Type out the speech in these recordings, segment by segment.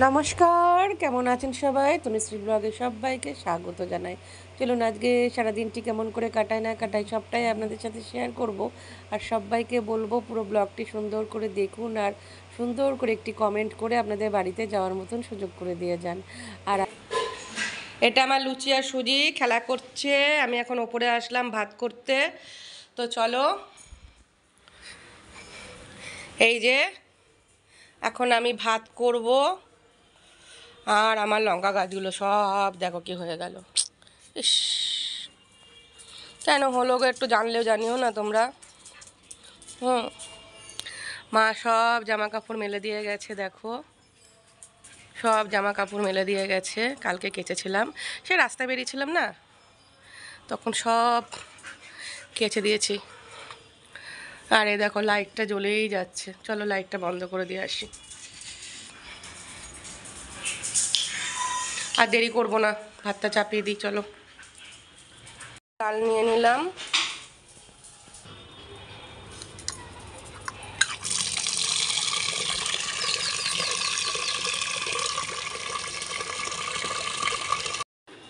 নমস্কার, কেমন আছেন সবাই? তনুশ্রী ব্লগে সবাইকে স্বাগত জানাই। চলুন আজকে সারাদিনটি কেমন করে কাটাই না কাটাই সবটাই আপনাদের সাথে শেয়ার করব। আর সবাইকে বলবো পুরো ব্লগটি সুন্দর করে দেখুন আর সুন্দর করে একটি কমেন্ট করে আপনাদের বাড়িতে যাওয়ার মতন সুযোগ করে দিয়ে যান। আর এটা আমার লুচি আর সুজি খেলা করছে, আমি এখন ওপরে আসলাম ভাত করতে। তো চলো, এই যে এখন আমি ভাত করব। আর আমার লঙ্কা গাছগুলো সব দেখো কি হয়ে গেল। ইস, কেন হলো গো একটু জানলেও জানিও না তোমরা। মা সব জামা কাপড় মেলে দিয়ে গেছে, দেখো সব জামা কাপড় মেলে দিয়ে গেছে, কালকে কেচেছিলাম, সে রাস্তায় বেরিয়েছিলাম না তখন সব কেচে দিয়েছি। আর এই দেখো লাইটটা জ্বলেই যাচ্ছে, চলো লাইটটা বন্ধ করে দিয়ে আসি। আর দেরি করবো না, ভাতটা চাপিয়ে দিই চলো। ডাল নিয়ে নিলাম,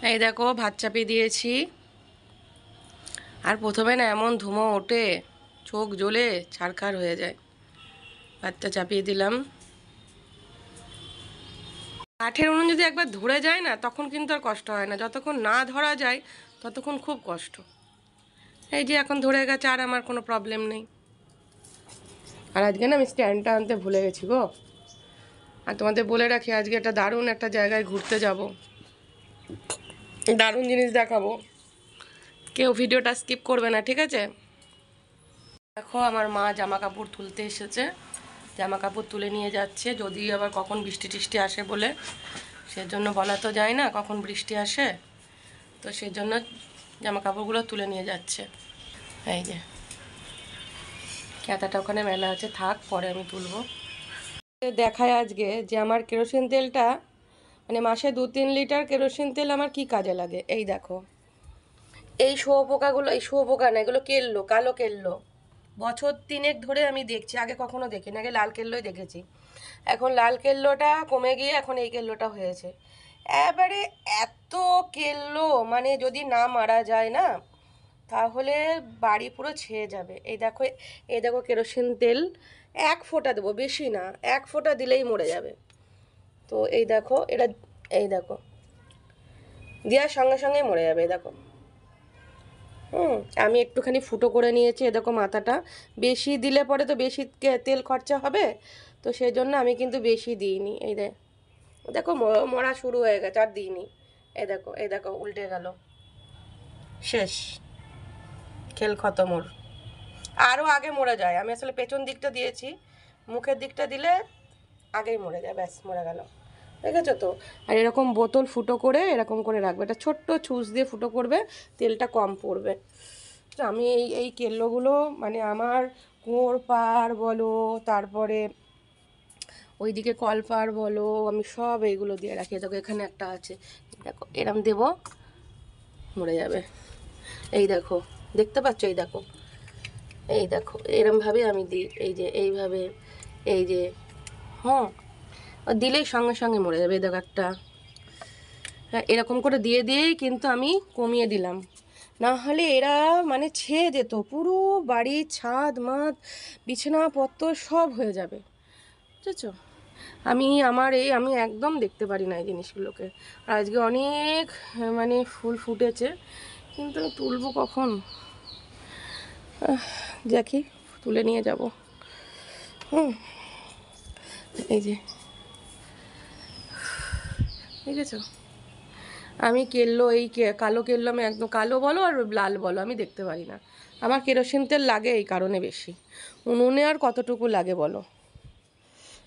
এই দেখো ভাত চাপিয়ে দিয়েছি। আর প্রথমে না এমন ধুমো ওঠে, চোখ জ্বলে ছারখার হয়ে যায়। ভাতটা চাপিয়ে দিলাম। কাঠের উনুন যদি একবার ধরে যায় না তখন কিন্তু আর কষ্ট হয় না, যতক্ষণ না ধরা যায় ততক্ষণ খুব কষ্ট। এই যে এখন ধরে গেছে আর আমার কোনো প্রবলেম নেই। আর আজকে না আমি স্ট্যান্ডটা আনতে ভুলে গেছি গো। আর তোমাদের বলে রাখি আজকে একটা দারুণ একটা জায়গায় ঘুরতে যাব, দারুণ জিনিস দেখাবো, কেউ ভিডিওটা স্কিপ করবে না, ঠিক আছে? দেখো আমার মা জামা কাপড় তুলতে এসেছে, জামা কাপড় তুলে নিয়ে যাচ্ছে, যদি আবার কখন বৃষ্টি টিষ্টি আসে বলে, সেজন্য বলা তো যায় না কখন বৃষ্টি আসে, তো সেজন্য জামা কাপড়গুলো তুলে নিয়ে যাচ্ছে। এই যে ক্যাতাটা ওখানে মেলা আছে, থাক পরে আমি তুলবো। দেখায় আজকে যে আমার কেরোসিন তেলটা মানে মাসে 2-3 লিটার কেরোসিন তেল আমার কি কাজে লাগে। এই দেখো এই শুয়োপোকাগুলো, এই শুয়োপোকা না, এগুলো কেল্লো, কালো কেল্লো। বছর 3 ধরে আমি দেখছি, আগে কখনো দেখিনি, আগে লাল কেল্লোই দেখেছি। এখন লাল কেল্লোটা কমে গিয়ে এখন এই কেল্লোটা হয়েছে। এবারে এত কেল্লো, মানে যদি না মারা যায় না তাহলে বাড়ি পুরো ছেয়ে যাবে। এই দেখো, এই দেখো কেরোসিন তেল 1 ফোঁটা দেবো, বেশি না, 1 ফোঁটা দিলেই মরে যাবে। তো এই দেখো এটা, এই দেখো দেওয়ার সঙ্গে সঙ্গেই মরে যাবে। এই দেখো আমি একটুখানি ফুটো করে নিয়েছি, এ দেখো মাথাটা। বেশি দিলে পরে তো বেশি তেল খরচা হবে, তো সেই জন্য আমি কিন্তু বেশি দিইনি। এই দেখো মরা শুরু হয়ে গেছে, আর দিইনি। এই দেখো, এই দেখো উল্টে গেল, শেষ, খেল খতম ওর। আরও আগে মরে যায়, আমি আসলে পেছন দিকটা দিয়েছি, মুখের দিকটা দিলে আগেই মরে যায়, ব্যাস মরে গেল। দেখেছো তো? আর এরকম বোতল ফুটো করে এরকম করে রাখবে, এটা ছোট্ট ছুঁচ দিয়ে ফুটো করবে, তেলটা কম পড়বে। তো আমি এই এই কেল্লোগুলো মানে আমার কুয়োর পাড় বলো, তারপরে ওইদিকে কলপাড় বলো, আমি সব এইগুলো দিয়ে রাখি। দেখো এখানে একটা আছে, দেখো এরম দেবো, মরে যাবে। এই দেখো, দেখতে পাচ্ছ? এই দেখো, এই দেখো এরমভাবে আমি দিই, এই যে এইভাবে, এই যে দিলেই সঙ্গে সঙ্গে মরে যাবে। দেখো একটা, হ্যাঁ এরকম করে দিয়ে দিয়েই কিন্তু আমি কমিয়ে দিলাম, না হলে এরা মানে ছেয়ে যেত, পুরো বাড়ির ছাদ মাদ বিছানাপত্র সব হয়ে যাবে, বুঝেছো? আমি একদম দেখতে পারি না এই জিনিসগুলোকে। আর আজকে অনেক মানে ফুল ফুটেছে, কিন্তু তুলবো কখন, দেখি তুলে নিয়ে যাব। এই যে দেখেছো, আমি কেল্লো, এই কালো কেল্লো আমি একদম, কালো বলো আর লাল বলো, আমি দেখতে পারি না। আমার কেরোসিন তেল লাগে এই কারণে বেশি, উনুনে আর কতটুকু লাগে বলো?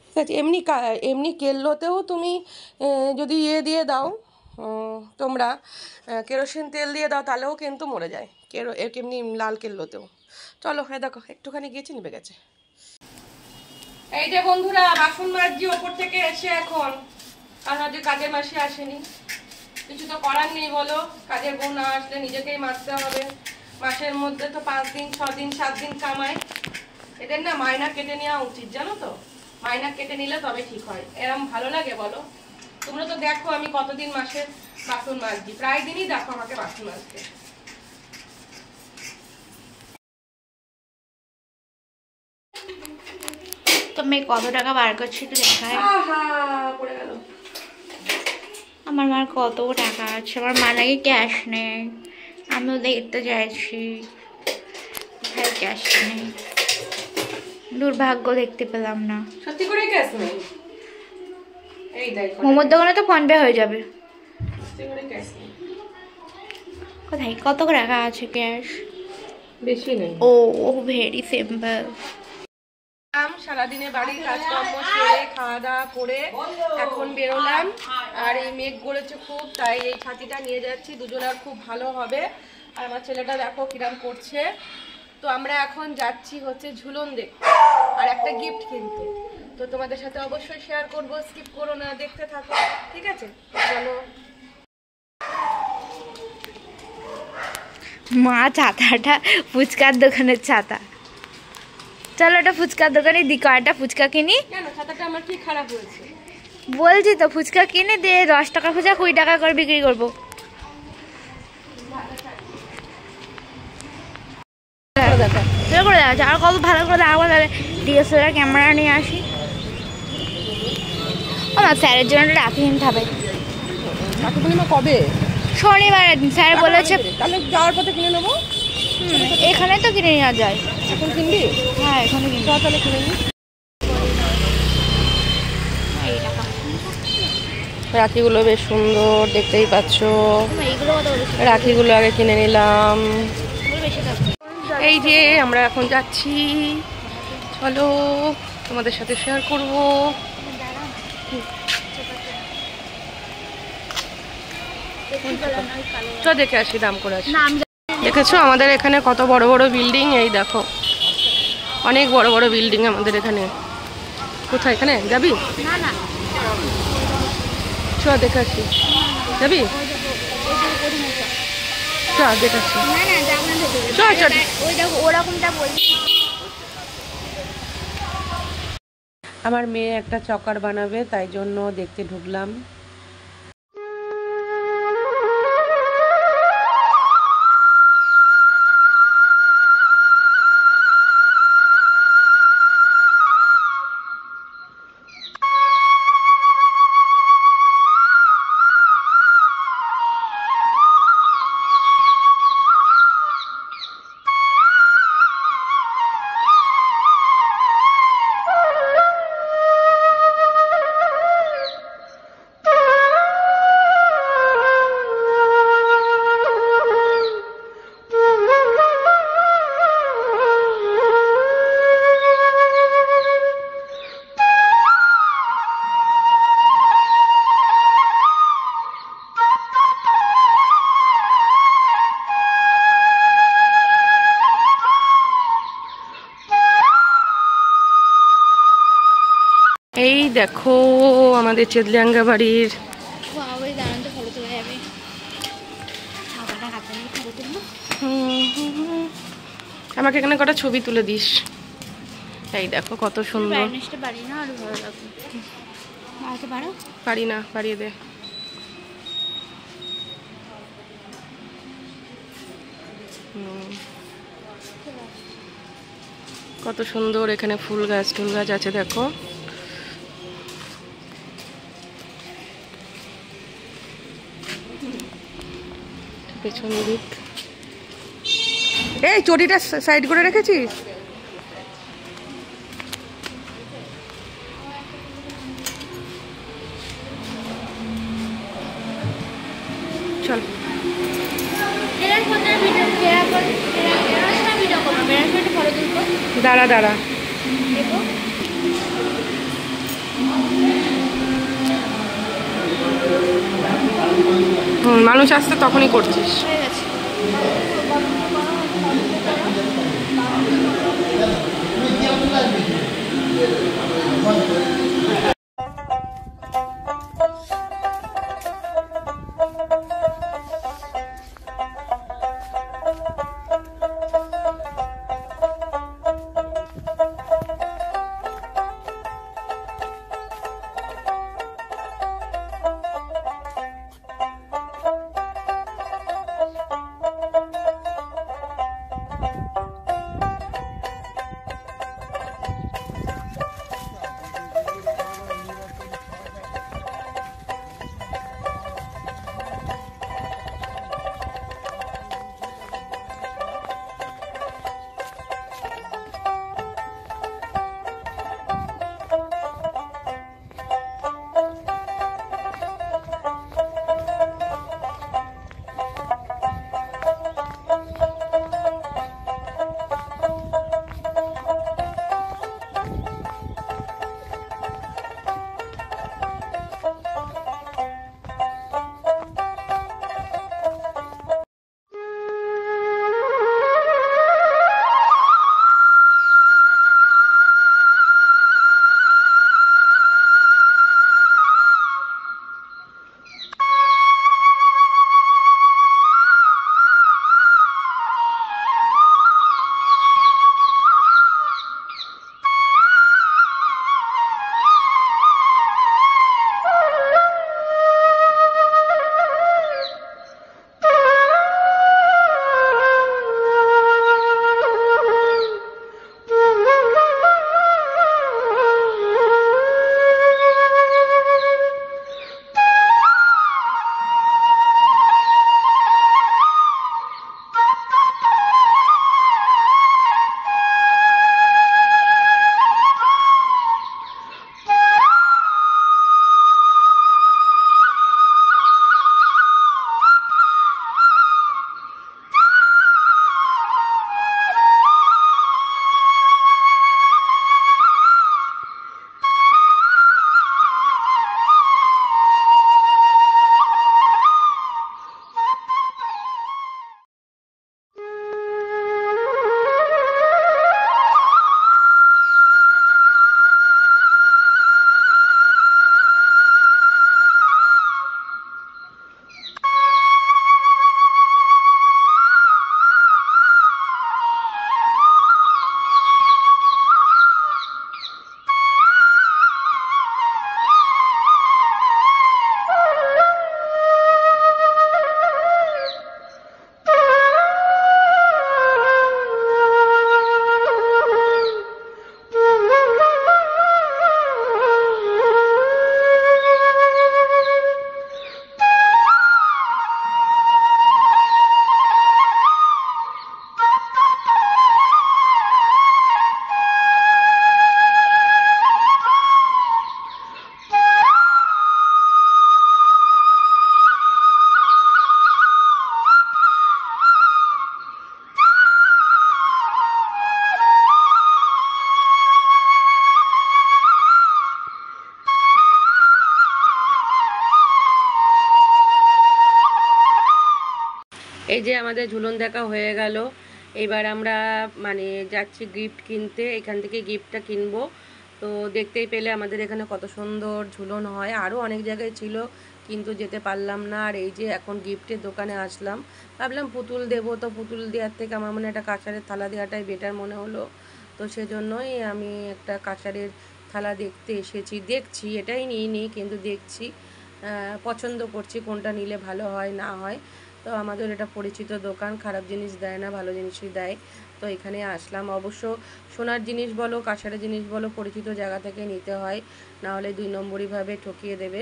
ঠিক আছে, এমনি এমনি কেল্লোতেও তুমি যদি দিয়ে দাও, তোমরা কেরোসিন তেল দিয়ে দাও তাহলেও কিন্তু মরে যায় এমনি লাল কেল্লোতেও। চলো হ্যাঁ দেখো একটুখানি গিয়েছি, নিভে গেছে। এই যে বন্ধুরা বাসন মাজছি ওপর থেকে এসে এখন, আর আজকে কাজের মাসি আসেনি, কিছু তো করার নেই বলো, কাজের বউ না আসলে নিজেকেই মাজতে হবে। মাসের মধ্যে তো 5 দিন 6 দিন 7 দিন কামায়, এদের না মায়না কেটে নেওয়া উচিত, জানো তো? মাইনা কেটে নিলে তবে ঠিক হয়। এরকম ভালো লাগে বলো? তোমরা তো দেখো আমি কতদিন মাসে বাসন মাজছি, প্রায় দিনই দেখো আমাকে বাসন মাজতে। তুমি কত টাকা বার করছি একটু দেখায়। পড়ে গেল। আমার মার কত টাকা আছে, আমার মা নাকি ক্যাশ নেই, আমিও দেখতে চাইছি কোথায় ক্যাশ নেই। দুর্ভাগ্য, দেখতে পেলাম না। সত্যি করে ক্যাশ নেই? এই দেখো মোমোর দোকানে তো ফোন পে হয়ে যাবে। সত্যি করে ক্যাশ নেই। কোথায় কত টাকা আছে ক্যাশ? বেশি নেই। ও ভেরি সিম্পল। সারাদিনে বাড়ির কাজকর্ম সেরে খাওয়া দাওয়া করে এখন বেরোলাম। আর এই মেঘ গড়েছে খুব, তাই এই ছাতিটা নিয়ে যাচ্ছি, দুজনের খুব ভালো হবে। আর আমার ছেলেটা দেখো কিরাম করছে। তো আমরা এখন যাচ্ছি হচ্ছে ঝুলন দেখতে আর একটা গিফট কিনতে। তো তোমাদের সাথে অবশ্যই শেয়ার করবো, স্কিপ করো না, দেখতে থাকো, ঠিক আছে? চলো। মা ছাতাটা ফুচকার দোকানের ছাতা। চলো ওটা ফুচকার দোকানে দি, কয়টা ফুচকা কিনি। কেন ছাতাটা আমার কি খারাপ হয়েছে? বলছি তো ফুচকা কিনে দিয়ে 10 টাকা ফুচকা 20 টাকা করে বিক্রি করবো। করে দেওয়া আর কত ভালো করে দেওয়া, তাহলে ডিএসএলআর ক্যামেরা নিয়ে আসি। ও না, স্যারের জন্য রাখি কিনতে হবে। রাখি পূর্ণিমা কবে? শনিবারের দিন স্যার বলেছে। তাহলে যাওয়ার পথে কিনে নেবো। এখানে তো কিনে নেওয়া যায়। এখন কিনবি? হ্যাঁ এখানে কিনবি। তাহলে কিনে নি। রাখিগুলো বেশ সুন্দর, দেখতেই পাচ্ছ। রাখিগুলো আগে কিনে নিলাম। এই যে আমরা এখন যাচ্ছি, চলো তোমাদের সাথে শেয়ার করব। চল দেখে আসি, দাম করে আসি। দেখেছো আমাদের এখানে কত বড় বড় বিল্ডিং? এই দেখো অনেক বড় বড় বিল্ডিং আমাদের এখানে। কোথায়? এখানে যাবি? না না, চ দেখে আসি। যাবি? চ দেখে আসি। আমার মেয়ে একটা চকার বানাবে, তাই জন্য দেখতে ঢুকলাম। এই দেখো আমাদের চেদলিয়াঙ্গা বাড়ির। আমাকে এখানে কটা ছবি তুলে দিস। এই দেখো কত সুন্দর। পারি না, বাড়িয়ে দে। কত সুন্দর এখানে ফুল গাছ টুল গাছ আছে দেখো। পেছন দিক। এই চটিটা সাইড করে রেখেছিস? চল দাঁড়া দাঁড়া। মানুষ আসতে তখনই করছিস। এই যে আমাদের ঝুলন দেখা হয়ে গেল। এবার আমরা মানে যাচ্ছি গিফট কিনতে, এখান থেকে গিফটটা কিনবো। তো দেখতেই পেলে আমাদের এখানে কত সুন্দর ঝুলন হয়, আরও অনেক জায়গায় ছিল কিন্তু যেতে পারলাম না। আর এই যে এখন গিফটের দোকানে আসলাম, ভাবলাম পুতুল দেবো, তো পুতুল দেওয়ার থেকে আমার মনে একটা কাঁসারের থালা দেওয়াটাই বেটার মনে হলো। তো সেজন্যই আমি একটা কাঁসারের থালা দেখতে এসেছি, দেখছি, এটাই নিইনি কিন্তু দেখছি, পছন্দ করছি কোনটা নিলে ভালো হয় না হয়। তো আমাদের এটা পরিচিত দোকান, খারাপ জিনিস দেয় না, ভালো জিনিসই দেয়। তো এখানে আসলাম। অবশ্য সোনার জিনিস বলো কাঁসারের জিনিস বলো পরিচিত জায়গা থেকে নিতে হয়, না হলে 2 নম্বরিভাবে ঠকিয়ে দেবে।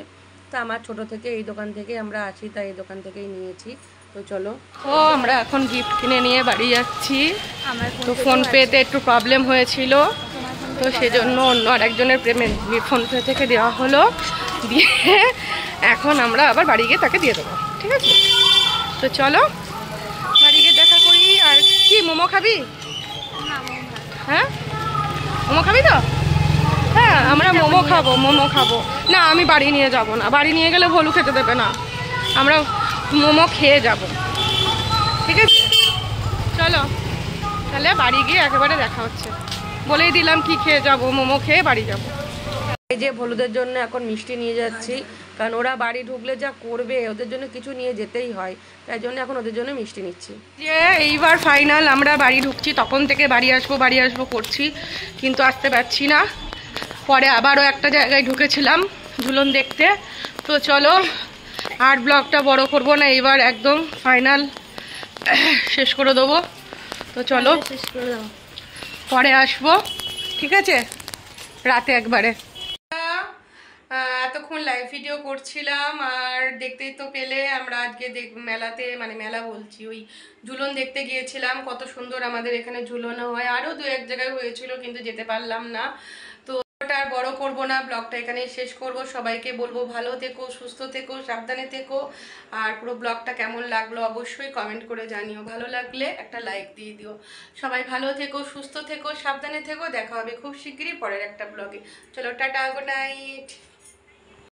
তো আমার ছোট থেকে এই দোকান থেকে আমরা আসি, তাই এই দোকান থেকেই নিয়েছি। তো চলো, ও আমরা এখন গিফট কিনে নিয়ে বাড়ি যাচ্ছি। তো ফোনপেতে একটু প্রবলেম হয়েছিল, তো সেজন্য অন্য আরেকজনের পেমেন্ট ফোনপে থেকে দেওয়া হলো, দিয়ে এখন আমরা আবার বাড়ি গিয়ে তাকে দিয়ে দেবো, ঠিক আছে? তো চলো বাড়ি গিয়ে দেখা করি। আর কি মোমো খাবি? হ্যাঁ মোমো খাবি তো? হ্যাঁ আমরা মোমো খাবো, মোমো খাবো। না আমি বাড়ি নিয়ে যাব না, বাড়ি নিয়ে গেলে ভলু খেতে দেবে না, আমরা মোমো খেয়ে যাব, ঠিক আছে? চলো তাহলে বাড়ি গিয়ে একেবারে দেখা হচ্ছে। বলেই দিলাম কি খেয়ে যাব, মোমো খেয়ে বাড়ি যাব। এই যে ভলুদের জন্য এখন মিষ্টি নিয়ে যাচ্ছি, কারণ ওরা বাড়ি ঢুকলে যা করবে, ওদের জন্য কিছু নিয়ে যেতেই হয়, তাই জন্য এখন ওদের জন্য মিষ্টি নিচ্ছি। যে এইবার ফাইনাল আমরা বাড়ি ঢুকছি, তখন থেকে বাড়ি আসবো করছি কিন্তু আসতে পারছি না। পরে আবারও একটা জায়গায় ঢুকেছিলাম ঝুলন দেখতে। তো চলো আর ব্লগটা বড় করব না, এইবার একদম ফাইনাল শেষ করে দেবো। তো চলো শেষ করে দাও, পরে আসবো, ঠিক আছে? রাতে একবারে। এতক্ষণ লাইভ ভিডিও করছিলাম আর দেখতেই তো পেলে আমরা আজকে মেলাতে, মানে মেলা বলছি, ওই ঝুলন দেখতে গিয়েছিলাম। কত সুন্দর আমাদের এখানে ঝুলনও হয়, আরও 2-1 জায়গায় হয়েছিল কিন্তু যেতে পারলাম না। তো ওটা আর বড় করব না, ব্লগটা এখানেই শেষ করব। সবাইকে বলবো ভালো থেকো, সুস্থ থেকো, সাবধানে থেকো। আর পুরো ব্লগটা কেমন লাগলো অবশ্যই কমেন্ট করে জানিও, ভালো লাগলে একটা লাইক দিয়ে দিও। সবাই ভালো থেকো, সুস্থ থেকো, সাবধানে থেকো। দেখা হবে খুব শিগগিরই পরের একটা ব্লগে। চলো টাটা, গুড নাইট।